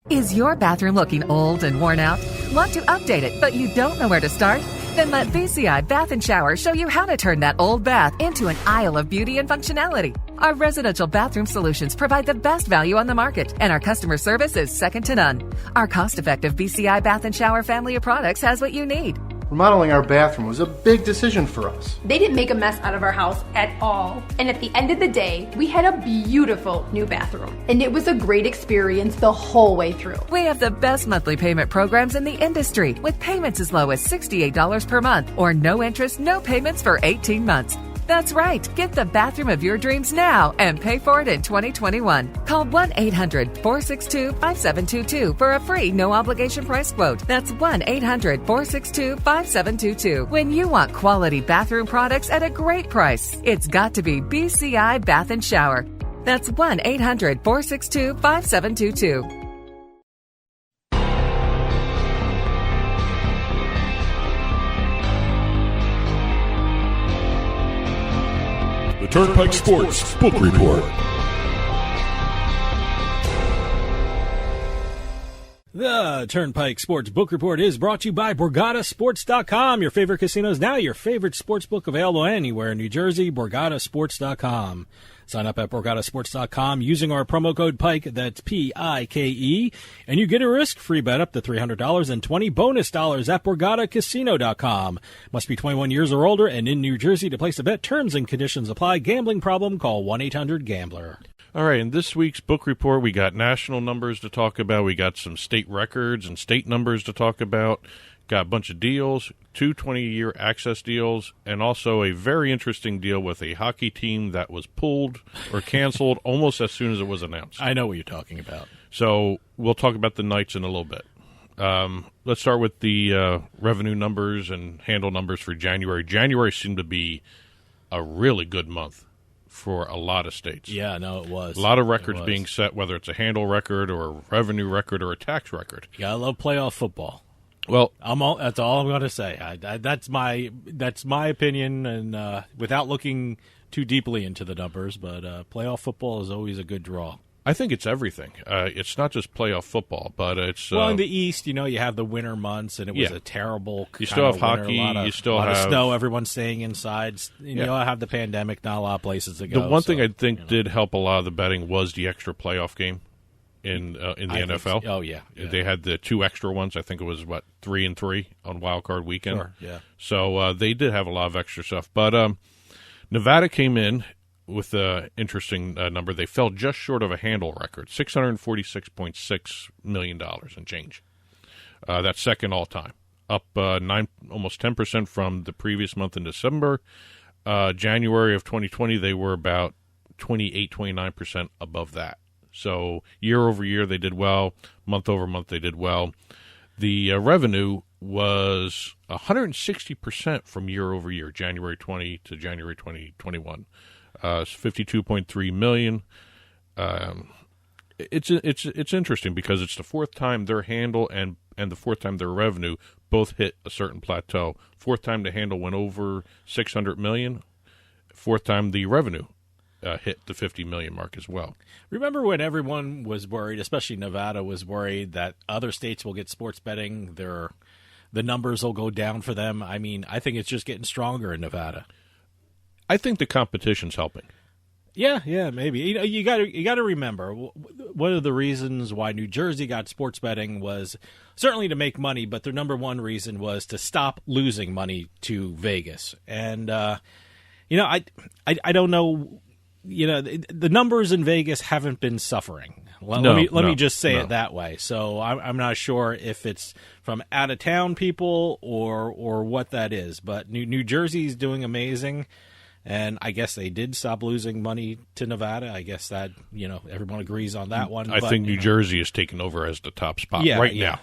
Is your bathroom looking old and worn out? Want to update it, but you don't know where to start? Then let BCI Bath and Shower show you how to turn that old bath into an aisle of beauty and functionality. Our residential bathroom solutions provide the best value on the market, and our customer service is second to none. Our cost-effective BCI Bath and Shower family of products has what you need. Remodeling our bathroom was a big decision for us. They didn't make a mess out of our house at all. And at the end of the day, we had a beautiful new bathroom. And it was a great experience the whole way through. We have the best monthly payment programs in the industry, with payments as low as $68 per month or no interest, no payments for 18 months. That's right. Get the bathroom of your dreams now and pay for it in 2021. Call 1-800-462-5722 for a free no-obligation price quote. That's 1-800-462-5722. When you want quality bathroom products at a great price, it's got to be BCI Bath and Shower. That's 1-800-462-5722. The Turnpike Sports Book Report. The Turnpike Sports Book Report is brought to you by BorgataSports.com. Your favorite casinos now, your favorite sports book available anywhere in New Jersey, BorgataSports.com. Sign up at BorgataSports.com using our promo code PIKE, that's P-I-K-E, and you get a risk-free bet up to $300 and 20 bonus dollars at BorgataCasino.com. Must be 21 years or older and in New Jersey to place a bet. Terms and conditions apply. Gambling problem? Call 1-800-GAMBLER. All right, in this week's book report, we got national numbers to talk about. We got some state records and state numbers to talk about. Got a bunch of deals, 2 20-year access deals, and also a very interesting deal with a hockey team that was pulled or canceled almost as soon as it was announced. I know what you're talking about. So we'll talk about the Knights in a little bit. Let's start with the revenue numbers and handle numbers for January. January seemed to be a really good month for a lot of states. Yeah, no, it was. A lot of records being set, whether it's a handle record or a revenue record or a tax record. You gotta love playoff football. Well, that's all I'm going to say. That's my opinion, and without looking too deeply into the numbers, but playoff football is always a good draw. I think it's everything. It's not just playoff football, but it's well in the East. You have the winter months, and it was a terrible. You still have hockey. You still have snow. Everyone's staying inside. You have the pandemic. Not a lot of places to go. The one thing I think did help a lot of the betting was the extra playoff game in the NFL. Oh yeah, they had the 2 extra ones. I think it was 3-3 on Wild Card Weekend. Sure, yeah. So they did have a lot of extra stuff, but Nevada came in with an interesting number. They fell just short of a handle record, $646.6 million and change. That's second all time, up almost 10% from the previous month in December. January of 2020, they were about 29% above that. So year over year, they did well. Month over month, they did well. The revenue was 160% from year over year, January 20 to January 2021. It's $52.3 million. It's interesting because it's the fourth time their handle and the fourth time their revenue both hit a certain plateau. Fourth time the handle went over $600 million. Fourth time the revenue hit the $50 million mark as well. Remember when everyone was worried, especially Nevada was worried, that other states will get sports betting, the numbers will go down for them? I mean, I think it's just getting stronger in Nevada. I think the competition's helping. Yeah, maybe. You got to remember, one of the reasons why New Jersey got sports betting was certainly to make money, but their number one reason was to stop losing money to Vegas. And I don't know. The numbers in Vegas haven't been suffering. Let me just say it that way. So I'm not sure if it's from out of town people or what that is. But New Jersey's doing amazing, and I guess they did stop losing money to Nevada. I guess that everyone agrees on that one. I think New Jersey is taking over as the top spot right now.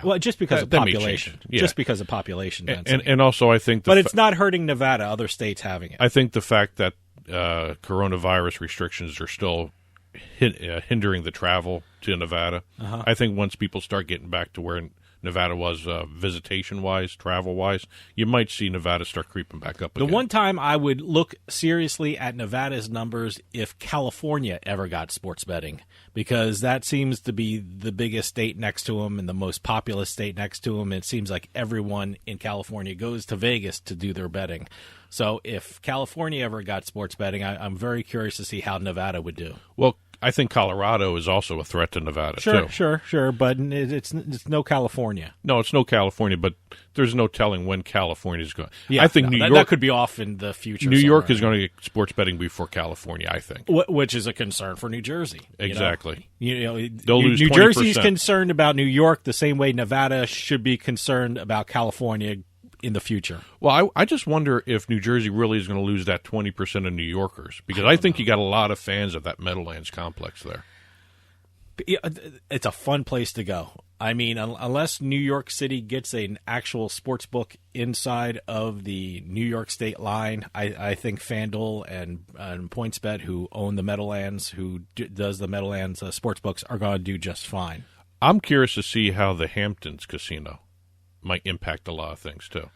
Well, just because of population. Just because of population density. And also I think, but it's not hurting Nevada. Other states having it. I think the fact that coronavirus restrictions are still hindering the travel to Nevada. I think once people start getting back to where Nevada was visitation-wise, travel-wise, you might see Nevada start creeping back up The again. one time I would look seriously at Nevada's numbers if California ever got sports betting, because that seems to be the biggest state next to them and the most populous state next to them. It seems like everyone in California goes to Vegas to do their betting. So if California ever got sports betting, I'm very curious to see how Nevada would do. Well, I think Colorado is also a threat to Nevada, too. Sure, but it's no California. No, it's no California, but there's no telling when California is going. Yeah, I think New York that could be off in the future. New York somewhere. is going to get sports betting before California, I think. Which is a concern for New Jersey. Exactly. They'll lose New 20%. Jersey's concerned about New York the same way Nevada should be concerned about California in the future. Well, I just wonder if New Jersey really is going to lose that 20% of New Yorkers, because I think you got a lot of fans of that Meadowlands complex there. It's a fun place to go. I mean, unless New York City gets an actual sports book inside of the New York State line, I think FanDuel and PointsBet, who own the Meadowlands, who does the Meadowlands sports books, are going to do just fine. I'm curious to see how the Hamptons casino might impact a lot of things, too.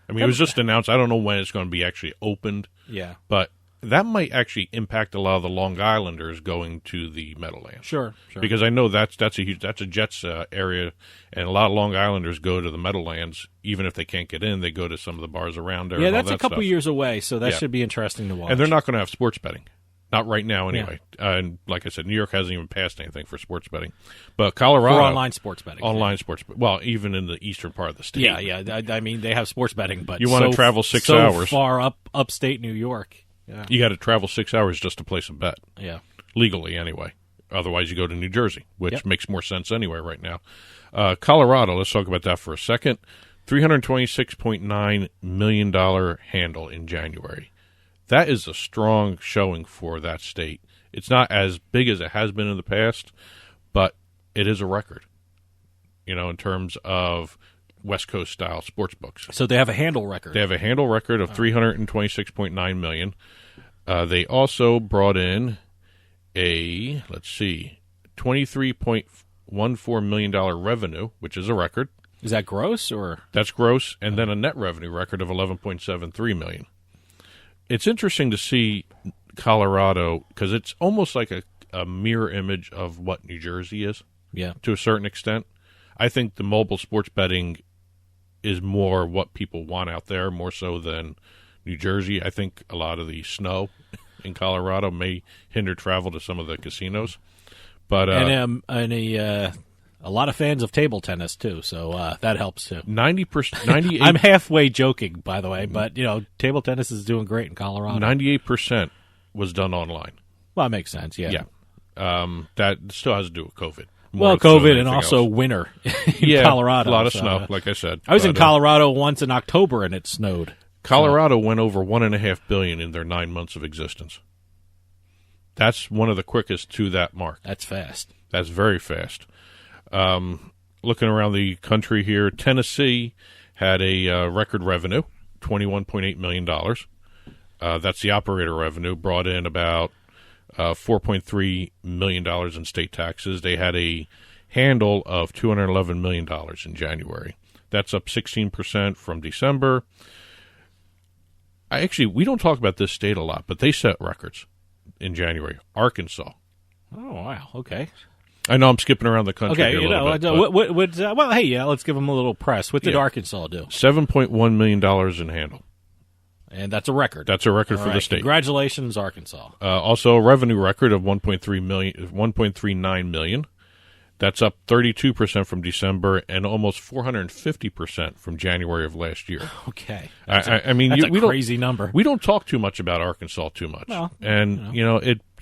I mean, it was just announced. I don't know when it's going to be actually opened. Yeah. But that might actually impact a lot of the Long Islanders going to the Meadowlands. Sure. Because I know that's a Jets area, and a lot of Long Islanders go to the Meadowlands. Even if they can't get in, they go to some of the bars around there. Yeah, and all that's that a couple stuff. years away, so that Yeah. should be interesting to watch. And they're not going to have sports betting. Not right now, anyway. And like I said, New York hasn't even passed anything for sports betting. But Colorado... For online sports betting. Sports betting. Well, even in the eastern part of the state. Yeah. I mean, they have sports betting, but You want to travel 6 hours. far upstate New York. Yeah. You got to travel 6 hours just to place a bet. Yeah. Legally, anyway. Otherwise, you go to New Jersey, which Yep. makes more sense anyway right now. Colorado, let's talk about that for a second. $326.9 million handle in January. That is a strong showing for that state. It's not as big as it has been in the past, but it is a record, in terms of West Coast style sports books. So they have a handle record. They have a handle record of $326.9 million. They also brought in a, $23.14 million revenue, which is a record. Is that gross or? That's gross, and then a net revenue record of $11.73 million. It's interesting to see Colorado because it's almost like a mirror image of what New Jersey is. Yeah. To a certain extent. I think the mobile sports betting is more what people want out there, more so than New Jersey. I think a lot of the snow in Colorado may hinder travel to some of the casinos. But a lot of fans of table tennis too, so that helps too. 98. I'm halfway joking, by the way, but table tennis is doing great in Colorado. 98% was done online. Well, that makes sense. Yeah. That still has to do with COVID. Well, COVID and also winter in Colorado. A lot of so, snow, like I said. I was in Colorado once in October, and it snowed. Colorado went over $1.5 billion in their 9 months of existence. That's one of the quickest to that mark. That's fast. That's very fast. Looking around the country here, Tennessee had a record revenue, $21.8 million. That's the operator revenue, brought in about $4.3 million in state taxes. They had a handle of $211 million in January. That's up 16% from December. We don't talk about this state a lot, but they set records in January. Arkansas. Oh, wow. Okay. I know I'm skipping around the country Okay, here a little bit. Let's give them a little press. What did Arkansas do? $7.1 million in handle. And that's a record. That's a record All for right. the state. Congratulations, Arkansas. Also, a revenue record of $1.39 million. That's up 32% from December and almost 450% from January of last year. Okay. That's a crazy number. We don't talk too much about Arkansas too much. Well, and,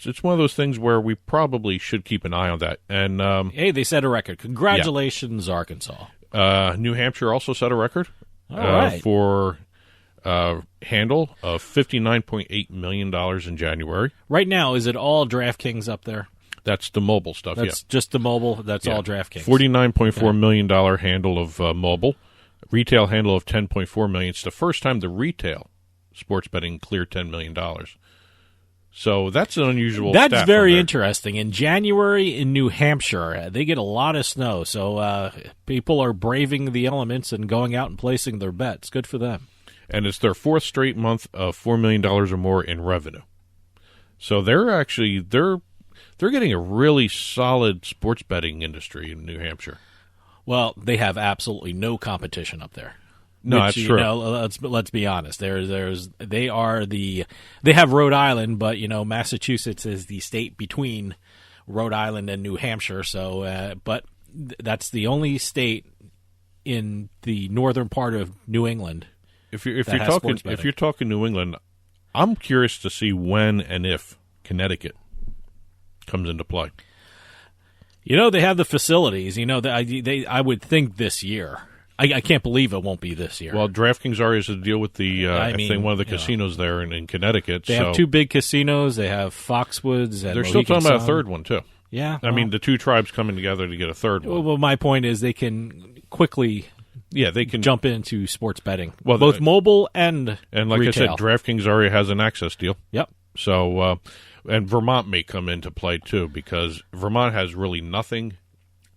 it's one of those things where we probably should keep an eye on that. And hey, they set a record. Congratulations, Arkansas. New Hampshire also set a record All right. for handle of $59.8 million in January. Right now, is it all DraftKings up there? That's the mobile stuff, That's just the mobile. That's all DraftKings. $49.4 million handle of mobile. Retail handle of $10.4 million. It's the first time the retail sports betting cleared $10 million. So that's an unusual That's stat very from there. interesting. In January in New Hampshire, they get a lot of snow, so people are braving the elements and going out and placing their bets. Good for them. And it's their fourth straight month of $4 million or more in revenue. So they're getting a really solid sports betting industry in New Hampshire. Well, they have absolutely no competition up there. No, that's true. Let's be honest. They have Rhode Island, but Massachusetts is the state between Rhode Island and New Hampshire. So, but that's the only state in the northern part of New England. If you're talking New England, I'm curious to see when and if Connecticut comes into play. They have the facilities. I would think this year. I can't believe it won't be this year. Well, DraftKings already has to deal with one of the casinos there in Connecticut. They have two big casinos. They have Foxwoods. And they're still talking about a third one, too. Yeah. I mean, the two tribes coming together to get a third one. Well, my point is they can quickly jump into sports betting, both mobile and like retail. I said, DraftKings already has an access deal. Yep. So, and Vermont may come into play, too, because Vermont has really nothing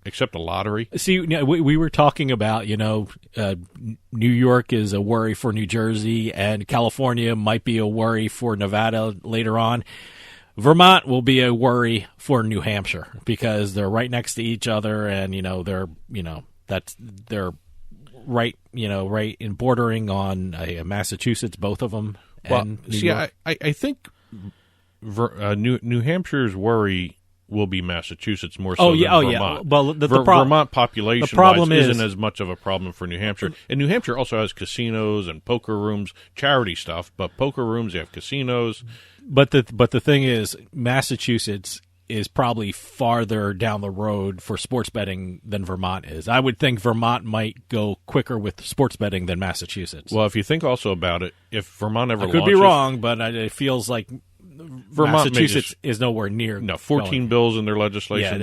except a lottery. See, we were talking about, New York is a worry for New Jersey, and California might be a worry for Nevada later on. Vermont will be a worry for New Hampshire because they're right next to each other, and they're right in bordering on Massachusetts, both of them. And I think New Hampshire's worry will be Massachusetts more so than Vermont. Yeah. Well, Vermont population problem isn't as much of a problem for New Hampshire. And New Hampshire also has casinos and poker rooms, charity stuff, but poker rooms, you have casinos. But the thing is, Massachusetts is probably farther down the road for sports betting than Vermont is. I would think Vermont might go quicker with sports betting than Massachusetts. Well, if you think also about it, if Vermont ever launches... I could be wrong, but it feels like Vermont Massachusetts is nowhere near. No, 14 bills in their legislation.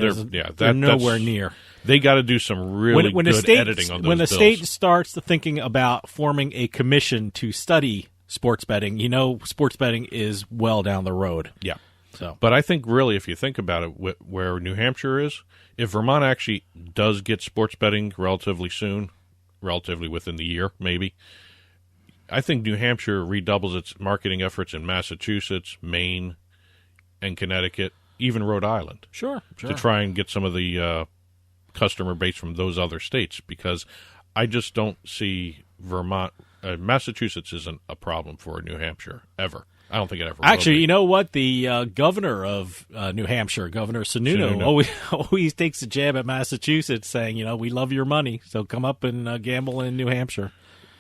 They're nowhere near. They got to do some really good editing on those When the bills. state starts thinking about forming a commission to study sports betting, sports betting is well down the road. Yeah. So, but I think really, if you think about it, where New Hampshire is, if Vermont actually does get sports betting relatively soon, relatively within the year, maybe, I think New Hampshire redoubles its marketing efforts in Massachusetts, Maine, and Connecticut, even Rhode Island. Sure. To try and get some of the customer base from those other states, because I just don't see Vermont. Massachusetts isn't a problem for New Hampshire, ever. I don't think it ever will Actually, be. you know what? The governor of New Hampshire, Governor Sununu, always takes a jab at Massachusetts, saying, we love your money, so come up and gamble in New Hampshire.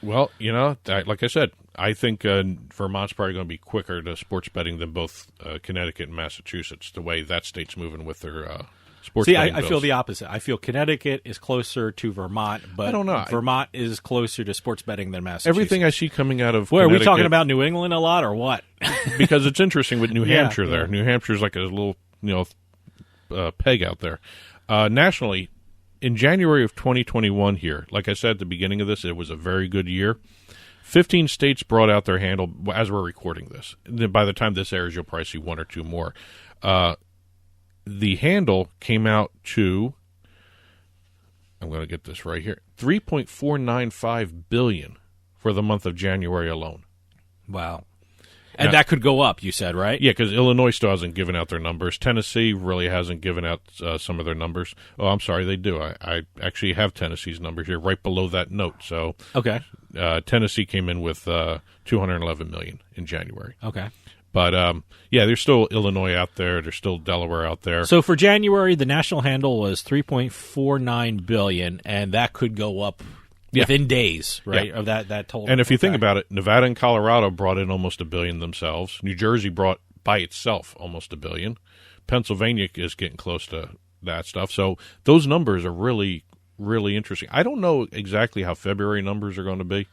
Well, like I said, I think Vermont's probably going to be quicker to sports betting than both Connecticut and Massachusetts, the way that state's moving with their sports betting I feel the opposite. I feel Connecticut is closer to Vermont, but I don't know. Vermont is closer to sports betting than Massachusetts. Everything I see coming out of Are we talking about New England a lot or what? Because it's interesting with New Hampshire there. New Hampshire's like a little peg out there. Nationally, in January of 2021 here, like I said at the beginning of this, it was a very good year. 15 states brought out their handle as we're recording this. By the time this airs, you'll probably see one or two more. The handle came out to, I'm going to get this right here, $3.495 billion for the month of January alone. Wow. And that could go up, you said, right? Yeah, because Illinois still hasn't given out their numbers. Tennessee really hasn't given out some of their numbers. Oh, I'm sorry, they do. I actually have Tennessee's numbers here right below that note. So, okay. Tennessee came in with $211 million in January. Okay. But, there's still Illinois out there. There's still Delaware out there. So for January, the national handle was $3.49 billion, and that could go up within days, right, of that total. And if you think about it, Nevada and Colorado brought in almost $1 billion themselves. New Jersey brought by itself almost $1 billion. Pennsylvania is getting close to that stuff. So those numbers are really, really interesting. I don't know exactly how February numbers are going to be.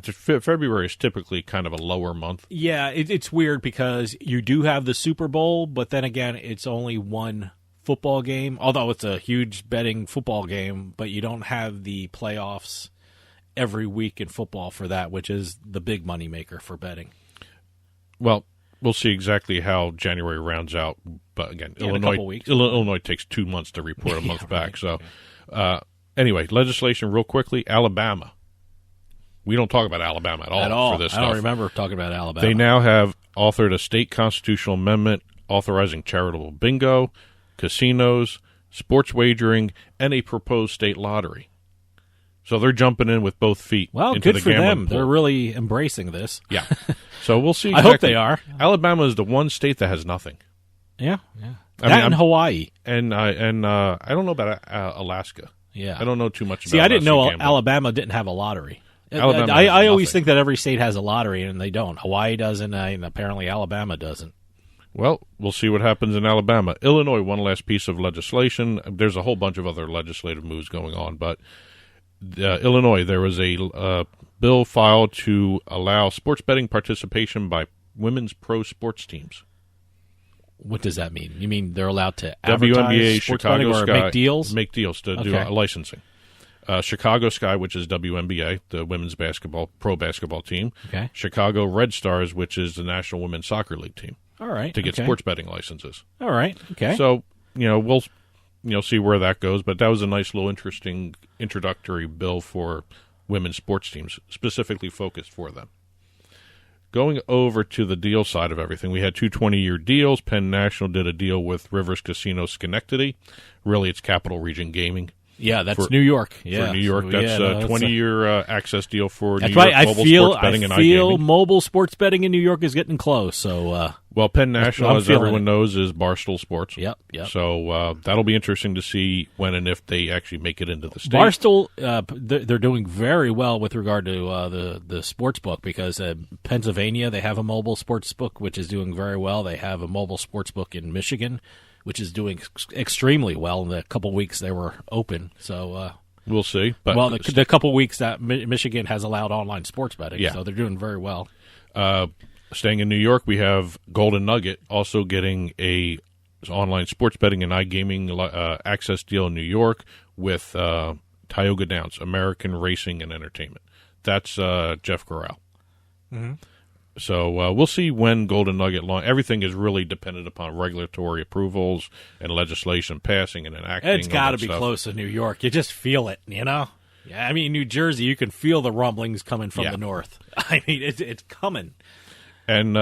February is typically kind of a lower month. Yeah, it's weird because you do have the Super Bowl, but then again, it's only one football game, although it's a huge betting football game, but you don't have the playoffs every week in football for that, which is the big money maker for betting. Well, we'll see exactly how January rounds out. But again, in a couple weeks. Illinois takes 2 months to report a month back. Right, So anyway, legislation real quickly. Alabama. We don't talk about Alabama at all for this stuff. I don't remember talking about Alabama. They now have authored a state constitutional amendment authorizing charitable bingo, casinos, sports wagering, and a proposed state lottery. So they're jumping in with both feet. Well, into good the for them. pool. They're really embracing this. Yeah. So we'll see. I hope they are. Alabama is the one state that has nothing. Yeah. I'm Hawaii. And I don't know about Alaska. Yeah. I don't know too much about See, I didn't know Alaska gambling. Alabama didn't have a lottery. Alabama has I always nothing. think that every state has a lottery, and they don't. Hawaii doesn't, and apparently Alabama doesn't. Well, we'll see what happens in Alabama. Illinois, one last piece of legislation. There's a whole bunch of other legislative moves going on, but Illinois, there was a bill filed to allow sports betting participation by women's pro sports teams. What does that mean? You mean they're allowed to advertise WNBA, sports Chicago betting or Sky, make deals? Make deals to do licensing. Chicago Sky, which is WNBA, the women's pro basketball team. Okay. Chicago Red Stars, which is the National Women's Soccer League team. All right. To get sports betting licenses. All right. Okay. So, we'll see where that goes, but that was a nice little interesting introductory bill for women's sports teams, specifically focused for them. Going over to the deal side of everything, we had 2 20-year deals. Penn National did a deal with Rivers Casino Schenectady. Really, it's Capital Region Gaming. Yeah, that's New York. Yeah, for New York, that's a 20-year access deal for New York mobile sports betting and iGaming. I feel mobile sports betting in New York is getting close. So, well, Penn National, as everyone knows, is Barstool Sports. Yep. So that'll be interesting to see when and if they actually make it into the state. Barstool, they're doing very well with regard to the sports book because Pennsylvania, they have a mobile sports book, which is doing very well. They have a mobile sports book in Michigan, which is doing extremely well in the couple weeks they were open. So we'll see. But the couple weeks that Michigan has allowed online sports betting, so they're doing very well. Staying in New York, we have Golden Nugget also getting a online sports betting and iGaming access deal in New York with Tioga Downs, American Racing and Entertainment. That's Jeff Corral. Mm-hmm. So we'll see when Golden Nugget launch. Everything is really dependent upon regulatory approvals and legislation passing and enacting. It's got to be close to New York. You just feel it, Yeah, I mean, New Jersey, you can feel the rumblings coming from the north. I mean, it's coming. And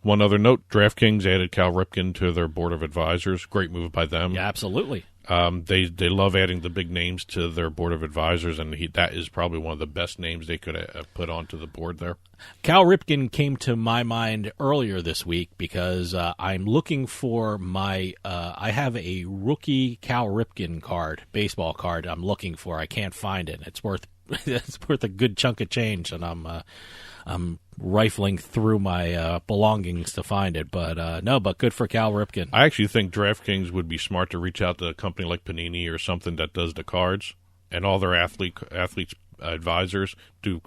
one other note, DraftKings added Cal Ripken to their board of advisors. Great move by them. Yeah, absolutely. They love adding the big names to their board of advisors, and that is probably one of the best names they could have put onto the board there. Cal Ripken came to my mind earlier this week because I'm looking for I have a rookie Cal Ripken card, baseball card. I'm looking for. I can't find it. It's worth a good chunk of change, and I'm rifling through my belongings to find it, but good for Cal Ripken. I actually think DraftKings would be smart to reach out to a company like Panini or something that does the cards, and all their athletes advisors do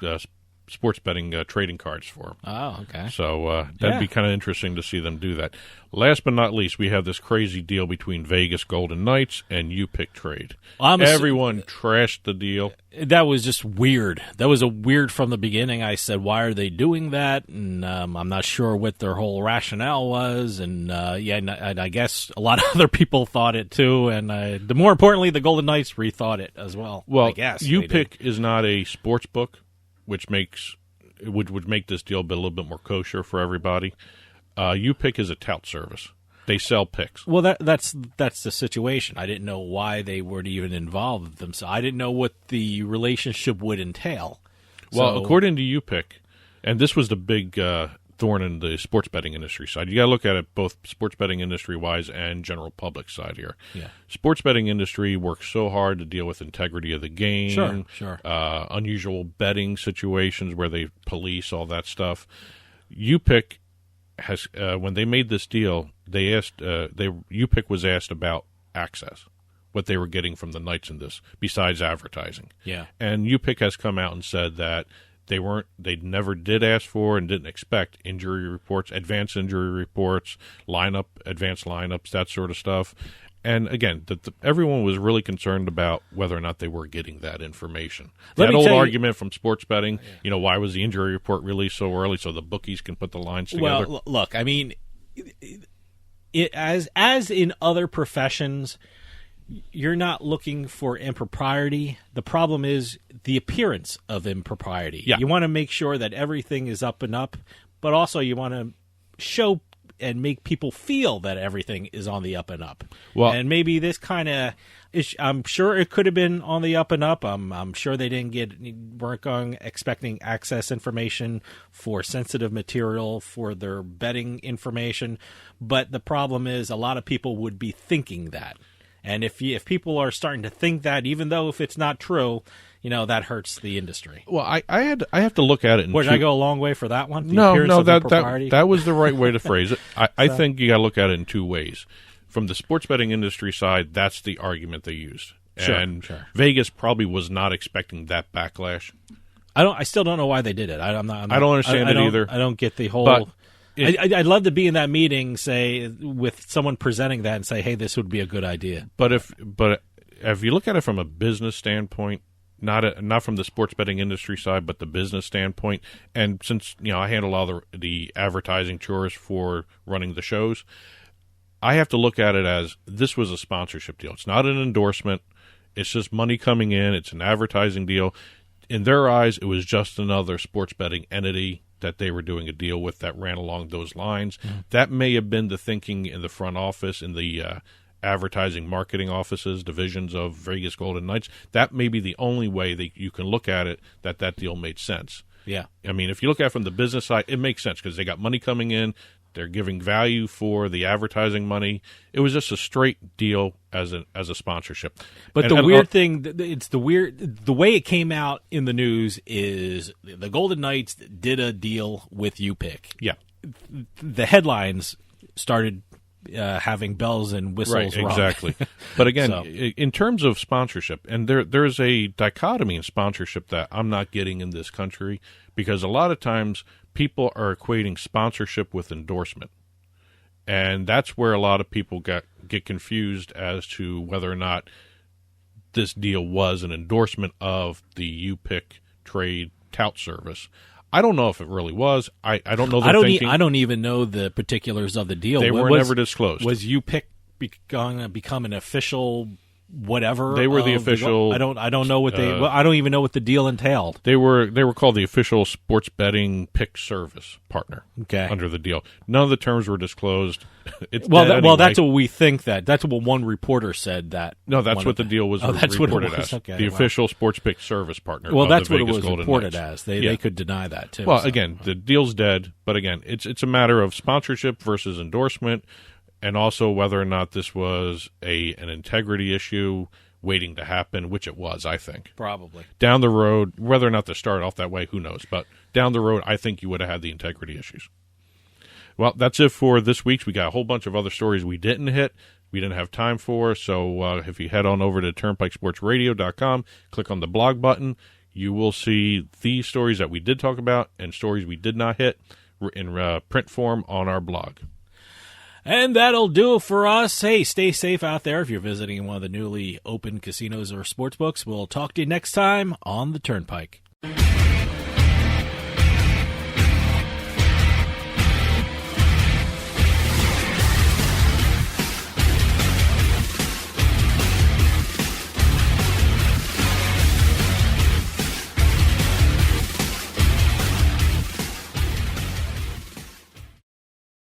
sports betting trading cards for them. Oh, okay. So that'd be kind of interesting to see them do that. Last but not least, we have this crazy deal between Vegas Golden Knights and UpickTrade. Everyone trashed the deal. That was just weird. That was weird from the beginning. I said, why are they doing that? And I'm not sure what their whole rationale was. And, and I guess a lot of other people thought it too. And more importantly, the Golden Knights rethought it as well. Well, I guess Upick is not a sports book, which would make this deal a little bit more kosher for everybody. Upick is a tout service. They sell picks. Well, that's the situation. I didn't know why they would even involve themselves. I didn't know what the relationship would entail. Well, according to Upick, and this was the big thorn in the sports betting industry side. You got to look at it both sports betting industry wise and general public side here. Yeah. Sports betting industry works so hard to deal with integrity of the game. Sure. Unusual betting situations where they police all that stuff. Upick has when they made this deal, they asked Upick was asked about access, what they were getting from the Knights in this besides advertising. Yeah. And Upick has come out and said that they never did ask for and didn't expect injury reports, advanced injury reports, advanced lineups, that sort of stuff. And again, everyone was really concerned about whether or not they were getting that information. That old argument from sports betting, why was the injury report released so early so the bookies can put the lines together? Well, look, I mean, as in other professions, you're not looking for impropriety. The problem is the appearance of impropriety. Yeah. You want to make sure that everything is up and up, but also you want to show and make people feel that everything is on the up and up. Well, and maybe this kind of, I'm sure it could have been on the up and up. I'm sure they weren't expecting access information for sensitive material for their betting information. But the problem is a lot of people would be thinking that. And if people are starting to think that, even though if it's not true, that hurts the industry. Well, I have to look at it. Did I go a long way for that one? No, that was the right way to phrase it. I think you got to look at it in two ways. From the sports betting industry side, that's the argument they used. And Vegas probably was not expecting that backlash. I still don't know why they did it. I don't understand it either. I don't get the whole. I'd love to be in that meeting, say, with someone presenting that and say, "Hey, this would be a good idea." But if you look at it from a business standpoint, not from the sports betting industry side, but the business standpoint, and since I handle all the advertising chores for running the shows, I have to look at it as this was a sponsorship deal. It's not an endorsement. It's just money coming in. It's an advertising deal. In their eyes, it was just another sports betting entity that they were doing a deal with that ran along those lines. Mm-hmm. That may have been the thinking in the front office, in the advertising marketing offices, divisions of Vegas Golden Knights. That may be the only way that you can look at it, that deal made sense. Yeah. I mean, if you look at it from the business side, it makes sense because they got money coming in. They're giving value for the advertising money. It was just a straight deal as a sponsorship. But the weird thing, it's the way it came out in the news is the Golden Knights did a deal with UPick. Yeah. The headlines started having bells and whistles rung. Exactly. But But again, in terms of sponsorship, and there's a dichotomy in sponsorship that I'm not getting in this country, because a lot of times people are equating sponsorship with endorsement. And that's where a lot of people get confused as to whether or not this deal was an endorsement of the UpickTrade tout service. I don't know if it really was. I don't know the thinking. I don't even know the particulars of the deal. They were never disclosed. Was UPick going to become an official whatever? They were the official. I don't know what I don't even know what the deal entailed. They were called the official sports betting pick service partner. Okay. Under the deal, none of the terms were disclosed. Well, that's what we think. That's what one reporter said. That's what the deal was reported as. Okay, the official sports pick service partner. Well, that's what it Vegas was Golden reported Knights. as. They could deny that too. Well, again, the deal's dead. But again, it's a matter of sponsorship versus endorsement. And also whether or not this was an integrity issue waiting to happen, which it was, I think. Probably. Down the road, whether or not they started off that way, who knows. But down the road, I think you would have had the integrity issues. Well, that's it for this week's. We got a whole bunch of other stories we didn't hit, we didn't have time for. So if you head on over to turnpikesportsradio.com, click on the blog button, you will see these stories that we did talk about and stories we did not hit in print form on our blog. And that'll do it for us. Hey, stay safe out there if you're visiting one of the newly opened casinos or sportsbooks. We'll talk to you next time on the Turnpike.